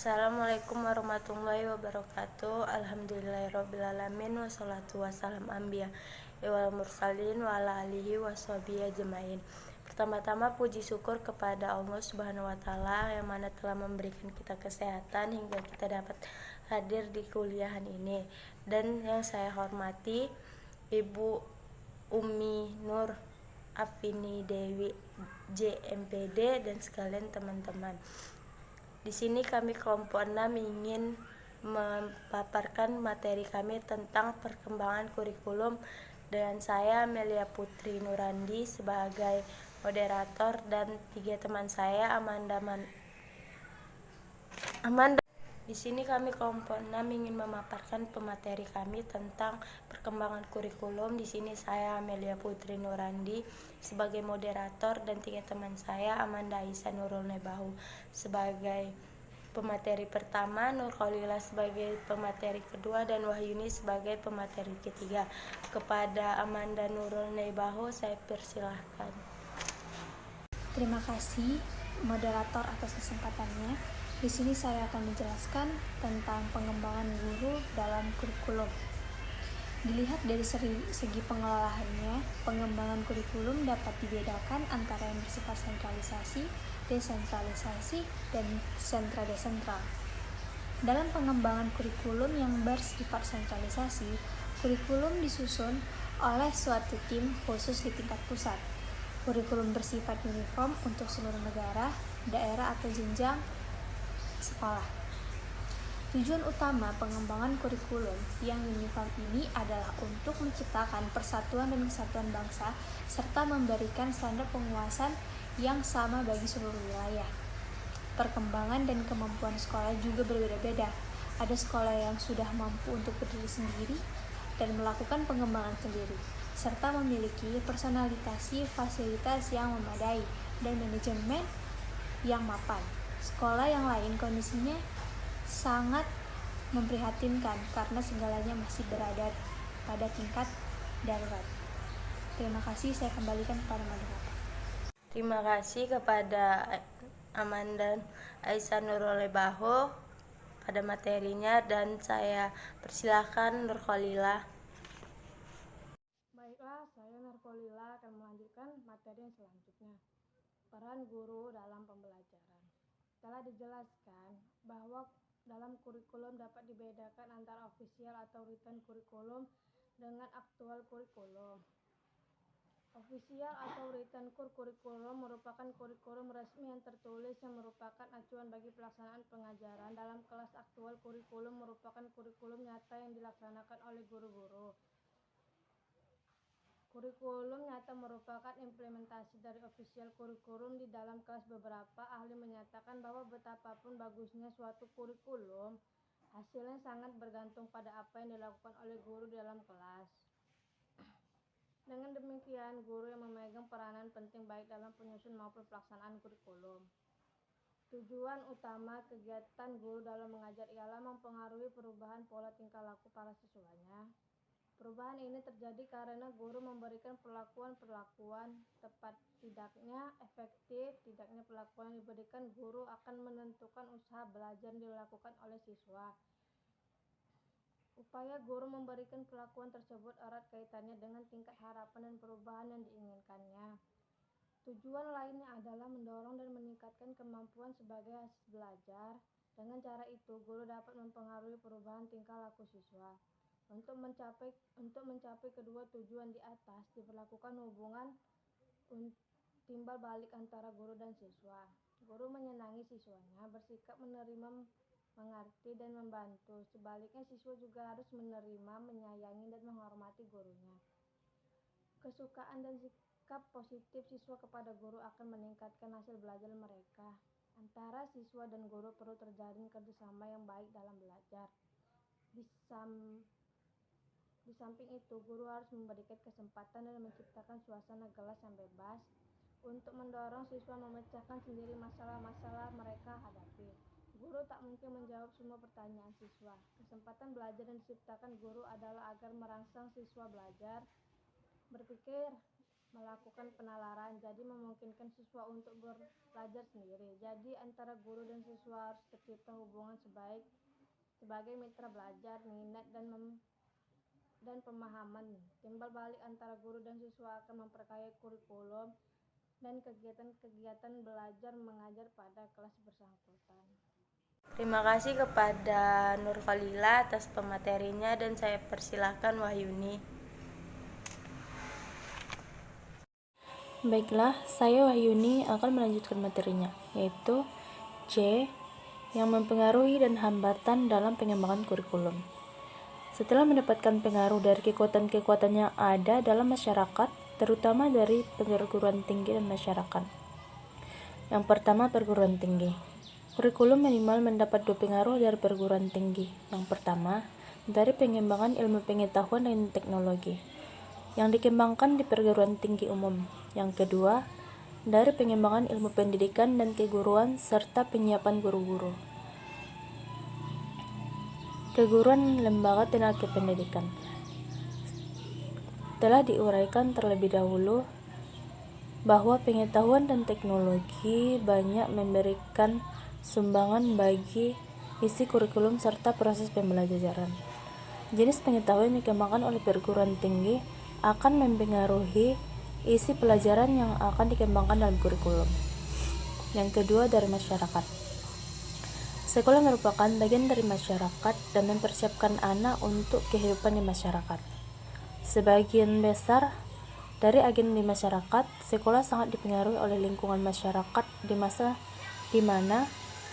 Assalamualaikum warahmatullahi wabarakatuh. Alhamdulillahirrabbilalamin. Wassalatu wassalam anbiya wal mursalin wa ala alihi washabihi ajmain. Pertama-tama puji syukur kepada Allah Subhanahu wa taala yang mana telah memberikan kita kesehatan hingga kita dapat hadir di kuliahan ini. Dan yang saya hormati Ibu Umi Nur Afini Dewi JMPD dan sekalian teman-teman. Di sini kami kelompok 6 ingin memaparkan materi kami tentang perkembangan kurikulum dengan saya Amelia Putri Nurandi sebagai moderator dan 3 teman saya Amanda. Di sini kami kelompok 6 ingin memaparkan pemateri kami tentang perkembangan kurikulum. Di sini saya Amelia Putri Nurandi sebagai moderator dan 3 teman saya Amanda Aisyah Nurul Nebahu sebagai pemateri pertama, Nur Khalila sebagai pemateri kedua, dan Wahyuni sebagai pemateri ketiga. Kepada Amanda Nurul Nebahu saya persilahkan. Terima kasih moderator atas kesempatannya. Di sini saya akan menjelaskan tentang pengembangan guru dalam kurikulum. Dilihat dari segi pengelolaannya, pengembangan kurikulum dapat dibedakan antara yang bersifat sentralisasi, desentralisasi, dan sentra-desentral. Dalam pengembangan kurikulum yang bersifat sentralisasi, kurikulum disusun oleh suatu tim khusus di tingkat pusat. Kurikulum bersifat uniform untuk seluruh negara, daerah, atau jenjang sekolah. Tujuan utama pengembangan kurikulum yang uniform ini adalah untuk menciptakan persatuan dan kesatuan bangsa serta memberikan standar penguasaan yang sama bagi seluruh wilayah. Perkembangan dan kemampuan sekolah juga berbeda-beda. Ada sekolah yang sudah mampu untuk berdiri sendiri dan melakukan pengembangan sendiri, serta memiliki personalisasi fasilitas yang memadai dan manajemen yang mapan. Sekolah yang lain kondisinya sangat memprihatinkan karena segalanya masih berada pada tingkat darurat. Terima kasih, saya kembalikan kepada moderator. Terima kasih kepada Amanda Aisyah Nurul Nebahu pada materinya, dan saya persilahkan Nur Khalila. Baiklah, saya Nur Khalila akan melanjutkan materi yang selanjutnya. Peran guru dalam pembelajaran. Telah dijelaskan bahwa dalam kurikulum dapat dibedakan antara ofisial atau written kurikulum dengan aktual kurikulum. Ofisial atau written kurikulum merupakan kurikulum resmi yang tertulis yang merupakan acuan bagi pelaksanaan pengajaran. Dalam kelas aktual kurikulum merupakan kurikulum nyata yang dilaksanakan oleh guru-guru. Kurikulum nyata merupakan implementasi dari official kurikulum di dalam kelas. Beberapa ahli menyatakan bahwa betapapun bagusnya suatu kurikulum, hasilnya sangat bergantung pada apa yang dilakukan oleh guru di dalam kelas. Dengan demikian, guru yang memegang peranan penting baik dalam penyusun maupun pelaksanaan kurikulum. Tujuan utama kegiatan guru dalam mengajar ialah mempengaruhi perubahan pola tingkah laku para siswanya. Perubahan ini terjadi karena guru memberikan perlakuan-perlakuan tepat tidaknya, efektif tidaknya perlakuan yang diberikan guru akan menentukan usaha belajar yang dilakukan oleh siswa. Upaya guru memberikan perlakuan tersebut erat kaitannya dengan tingkat harapan dan perubahan yang diinginkannya. Tujuan lainnya adalah mendorong dan meningkatkan kemampuan sebagai hasil belajar. Dengan cara itu, guru dapat mempengaruhi perubahan tingkah laku siswa. Untuk mencapai kedua tujuan di atas, diberlakukan hubungan timbal balik antara guru dan siswa. Guru menyenangi siswanya, bersikap menerima, mengerti, dan membantu. Sebaliknya, siswa juga harus menerima, menyayangi, dan menghormati gurunya. Kesukaan dan sikap positif siswa kepada guru akan meningkatkan hasil belajar mereka. Antara siswa dan guru perlu terjalin kerjasama yang baik dalam belajar. Di samping itu, guru harus memberikan kesempatan dan menciptakan suasana kelas yang bebas untuk mendorong siswa memecahkan sendiri masalah-masalah mereka hadapi. Guru tak mungkin menjawab semua pertanyaan siswa. Kesempatan belajar yang diciptakan guru adalah agar merangsang siswa belajar, berpikir, melakukan penalaran, jadi memungkinkan siswa untuk belajar sendiri. Jadi antara guru dan siswa harus tercipta hubungan sebagai mitra belajar, minat dan pemahaman. Timbal balik antara guru dan siswa akan memperkaya kurikulum dan kegiatan-kegiatan belajar mengajar pada kelas bersangkutan. Terima kasih kepada Nurfalila atas pematerinya dan saya persilahkan Wahyuni. Baiklah, saya Wahyuni akan melanjutkan materinya, yaitu C, yang mempengaruhi dan hambatan dalam pengembangan kurikulum. Setelah mendapatkan pengaruh dari kekuatan-kekuatan yang ada dalam masyarakat, terutama dari perguruan tinggi dan masyarakat. Yang pertama, perguruan tinggi. Kurikulum minimal mendapat 2 pengaruh dari perguruan tinggi. Yang pertama, dari pengembangan ilmu pengetahuan dan teknologi yang dikembangkan di perguruan tinggi umum. Yang kedua, dari pengembangan ilmu pendidikan dan keguruan serta penyiapan guru-guru. Keguruan lembaga tenaga pendidikan. Telah diuraikan terlebih dahulu bahwa pengetahuan dan teknologi banyak memberikan sumbangan bagi isi kurikulum serta proses pembelajaran. Jenis pengetahuan yang dikembangkan oleh perguruan tinggi akan mempengaruhi isi pelajaran yang akan dikembangkan dalam kurikulum. Yang kedua, dari masyarakat. Sekolah merupakan bagian dari masyarakat dan mempersiapkan anak untuk kehidupan di masyarakat. Sebagian besar dari agen di masyarakat, sekolah sangat dipengaruhi oleh lingkungan masyarakat di masa di mana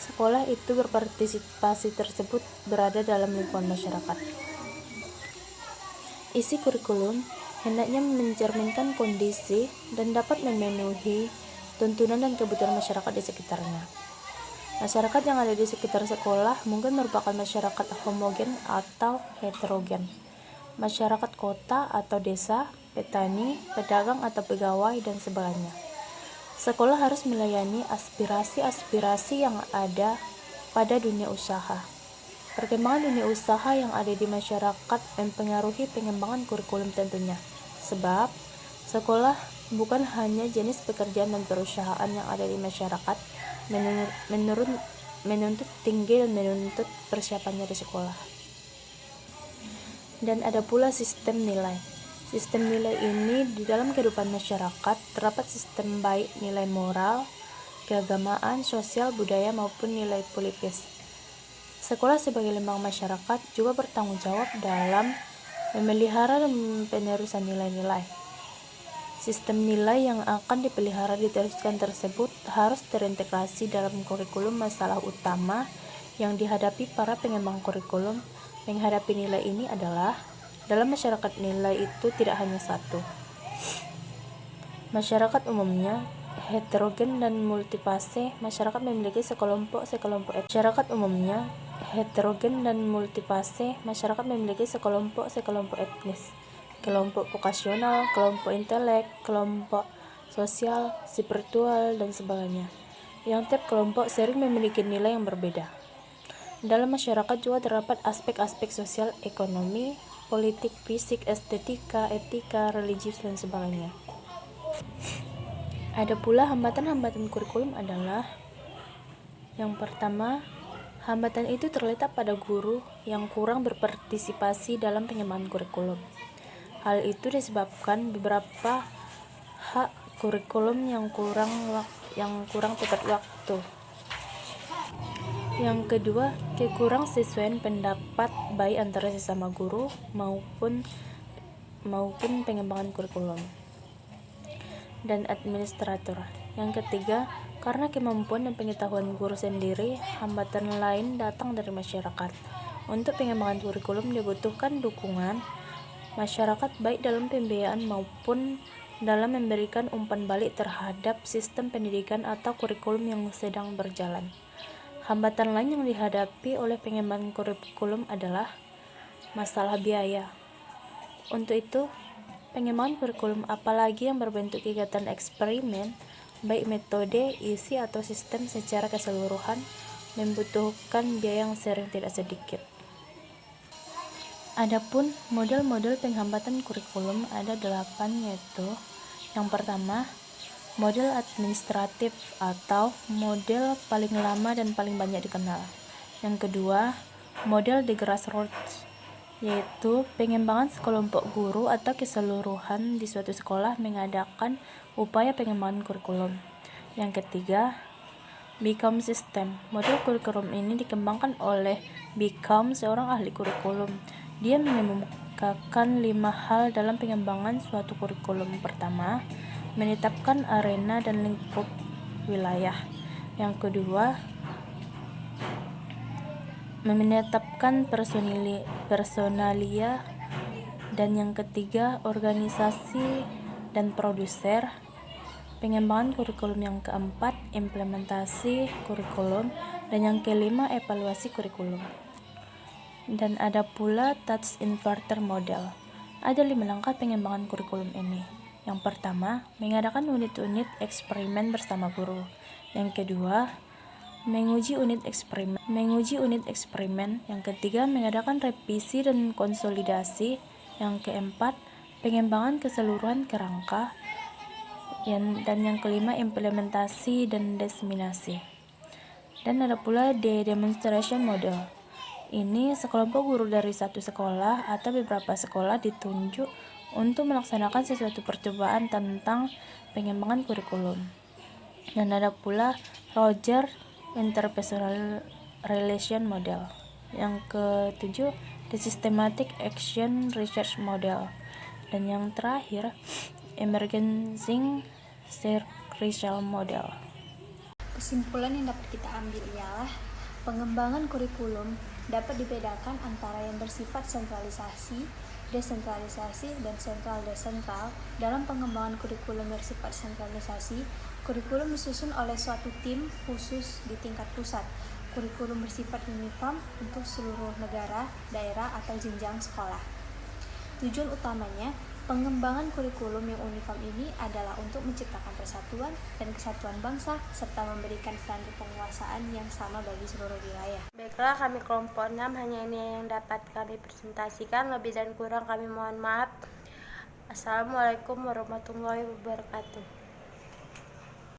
sekolah itu berpartisipasi tersebut berada dalam lingkungan masyarakat. Isi kurikulum hendaknya mencerminkan kondisi dan dapat memenuhi tuntunan dan kebutuhan masyarakat di sekitarnya. Masyarakat yang ada di sekitar sekolah mungkin merupakan masyarakat homogen atau heterogen, masyarakat kota atau desa, petani, pedagang atau pegawai, dan sebagainya. Sekolah harus melayani aspirasi-aspirasi yang ada pada dunia usaha. Perkembangan dunia usaha yang ada di masyarakat mempengaruhi pengembangan kurikulum tentunya, sebab sekolah bukan hanya jenis pekerjaan dan perusahaan yang ada di masyarakat menuntut tinggi dan menuntut persiapannya di sekolah. Dan ada pula sistem nilai. Sistem nilai ini di dalam kehidupan masyarakat terdapat sistem baik nilai moral, keagamaan, sosial, budaya maupun nilai politis. Sekolah sebagai lembaga masyarakat juga bertanggung jawab dalam memelihara dan penerusan nilai-nilai. Sistem nilai yang akan dipelihara diteruskan tersebut harus terintegrasi dalam kurikulum. Masalah utama yang dihadapi para pengembang kurikulum menghadapi nilai ini adalah dalam masyarakat nilai itu tidak hanya satu. Masyarakat umumnya heterogen dan multifase. Masyarakat memiliki sekelompok Masyarakat umumnya heterogen dan multifase. Masyarakat memiliki sekelompok etnis, kelompok vokasional, kelompok intelek, kelompok sosial, spiritual, dan sebagainya. Yang tiap kelompok sering memiliki nilai yang berbeda. Dalam masyarakat juga terdapat aspek-aspek sosial, ekonomi, politik, fisik, estetika, etika, religius, dan sebagainya. Ada pula hambatan-hambatan kurikulum adalah: yang pertama, hambatan itu terletak pada guru yang kurang berpartisipasi dalam pengembangan kurikulum. Hal itu disebabkan beberapa hak kurikulum yang kurang tepat waktu. Yang kedua, kekurangsesuaian pendapat baik antara sesama guru maupun pengembangan kurikulum dan administrator. Yang ketiga, karena kemampuan dan pengetahuan guru sendiri, hambatan lain datang dari masyarakat. Untuk pengembangan kurikulum dibutuhkan dukungan masyarakat baik dalam pembiayaan maupun dalam memberikan umpan balik terhadap sistem pendidikan atau kurikulum yang sedang berjalan. Hambatan lain yang dihadapi oleh pengembangan kurikulum adalah masalah biaya. Untuk itu, pengembangan kurikulum apalagi yang berbentuk kegiatan eksperimen, baik metode, isi, atau sistem secara keseluruhan, membutuhkan biaya yang sering tidak sedikit. Adapun model-model penghambatan kurikulum ada 8, yaitu Yang pertama, model administratif atau model paling lama dan paling banyak dikenal. Yang kedua, model the grassroots, yaitu pengembangan sekelompok guru atau keseluruhan di suatu sekolah mengadakan upaya pengembangan kurikulum. Yang ketiga, Become System. Model kurikulum ini dikembangkan oleh Become, seorang ahli kurikulum. Dia mengemukakan 5 hal dalam pengembangan suatu kurikulum. Pertama, menetapkan arena dan lingkup wilayah. Yang kedua, menetapkan personalia. Dan yang ketiga, organisasi dan produser. Pengembangan kurikulum. Yang keempat, implementasi kurikulum. Dan yang kelima, evaluasi kurikulum. Dan ada pula touch inverter model. Ada 5 langkah pengembangan kurikulum ini. Yang pertama, mengadakan unit-unit eksperimen bersama guru. Yang kedua, menguji unit eksperimen. Yang ketiga, mengadakan revisi dan konsolidasi. Yang keempat, pengembangan keseluruhan kerangka. Dan yang kelima, implementasi dan diseminasi. Dan ada pula the demonstration model. Ini sekelompok guru dari satu sekolah atau beberapa sekolah ditunjuk untuk melaksanakan sesuatu percobaan tentang pengembangan kurikulum. Dan ada pula Roger Interpersonal Relation Model. Yang ketujuh, the Systematic Action Research Model. Dan yang terakhir, Emerging Sequential Model. Kesimpulan yang dapat kita ambil ialah pengembangan kurikulum dapat dibedakan antara yang bersifat sentralisasi, desentralisasi, dan sentral-desentral. Dalam pengembangan kurikulum bersifat sentralisasi, kurikulum disusun oleh suatu tim khusus di tingkat pusat. Kurikulum bersifat uniform untuk seluruh negara, daerah, atau jenjang sekolah. Tujuan utamanya, pengembangan kurikulum yang uniform ini adalah untuk menciptakan persatuan dan kesatuan bangsa serta memberikan standar penguasaan yang sama bagi seluruh wilayah. Baiklah, kami kelompok 6 hanya ini yang dapat kami presentasikan. Lebih dan kurang kami mohon maaf. Assalamualaikum warahmatullahi wabarakatuh.